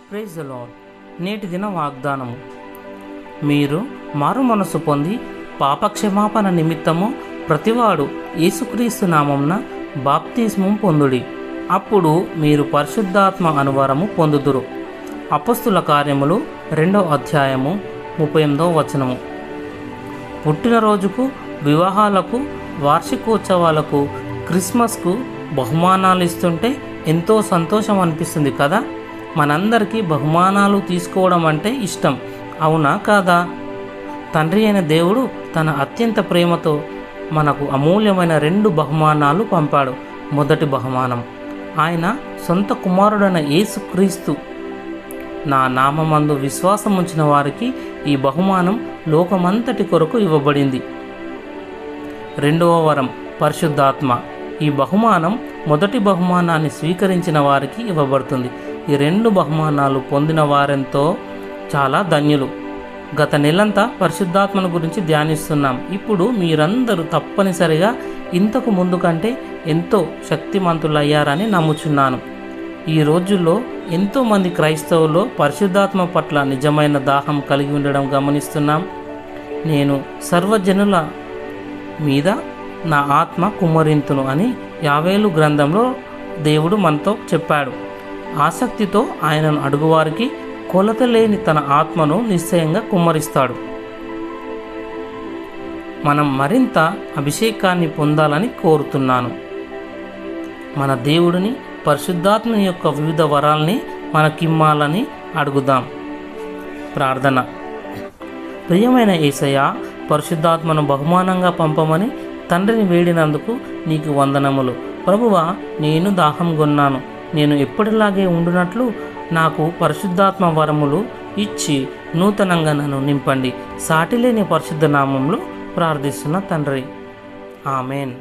Praise the lord. నేటి దిన వాగ్దానము. మీరు మారు మనసు పొంది పాపక్షమాపణ నిమిత్తము ప్రతివాడు యేసుక్రీస్తు నామమున బాప్తిస్మం పొందుడి, అప్పుడు మీరు పరిశుద్ధాత్మ అనువరము పొందుదురు. అపొస్తలుల కార్యములు 2వ అధ్యాయము 38వ వచనము. పుట్టినరోజుకు, వివాహాలకు, వార్షికోత్సవాలకు, క్రిస్మస్కు బహుమానాలు ఇస్తుంటే ఎంతో సంతోషం అనిపిస్తుంది కదా. మనందరికీ బహుమానాలు తీసుకోవడం అంటే ఇష్టం, అవునా కాదా? తండ్రి అయిన దేవుడు తన అత్యంత ప్రేమతో మనకు అమూల్యమైన 2 బహుమానాలు పంపాడు. మొదటి బహుమానం, ఆయన సొంత కుమారుడైన యేసుక్రీస్తు. నా నామమందు విశ్వాసం ఉంచిన వారికి ఈ బహుమానం లోకమంతటి కొరకు ఇవ్వబడింది. 2వ వరం, పరిశుద్ధాత్మ. ఈ బహుమానం మొదటి బహుమానాన్ని స్వీకరించిన వారికి ఇవ్వబడుతుంది. ఈ 2 బహుమానాలు పొందిన వారెంతో చాలా ధన్యులు. గత నెలంతా పరిశుద్ధాత్మను గురించి ధ్యానిస్తున్నాం. ఇప్పుడు మీరందరూ తప్పనిసరిగా ఇంతకు ముందు కంటే ఎంతో శక్తిమంతులయ్యారని నమ్ముచున్నాను. ఈ రోజుల్లో ఎంతోమంది క్రైస్తవులు పరిశుద్ధాత్మ పట్ల నిజమైన దాహం కలిగి ఉండడం గమనిస్తున్నాం. నేను సర్వజనుల మీద నా ఆత్మ కుమ్మరింతును అని యావేలు గ్రంథంలో దేవుడు మనతో చెప్పాడు. ఆసక్తితో ఆయనను అడుగువారికి కొలత లేని తన ఆత్మను నిశ్చయంగా కుమ్మరిస్తాడు. మనం మరింత అభిషేకాన్ని పొందాలని కోరుతున్నాను. మన దేవుడిని, పరిశుద్ధాత్మ యొక్క వివిధ వరాల్ని మనకిమ్మాలని అడుగుదాం. ప్రార్థన. ప్రియమైన యేసయ్యా, పరిశుద్ధాత్మను బహుమానంగా పంపమని తండ్రిని వేడినందుకు నీకు వందనములు. ప్రభువా, నేను దాహం కొన్నాను. నేను ఎప్పటిలాగే ఉండునట్లు నాకు పరిశుద్ధాత్మ వరములు ఇచ్చి నూతనంగా నన్ను నింపండి. సాటిలేని పరిశుద్ధ నామంలో ప్రార్థిస్తున్న తండ్రి, ఆమెన్.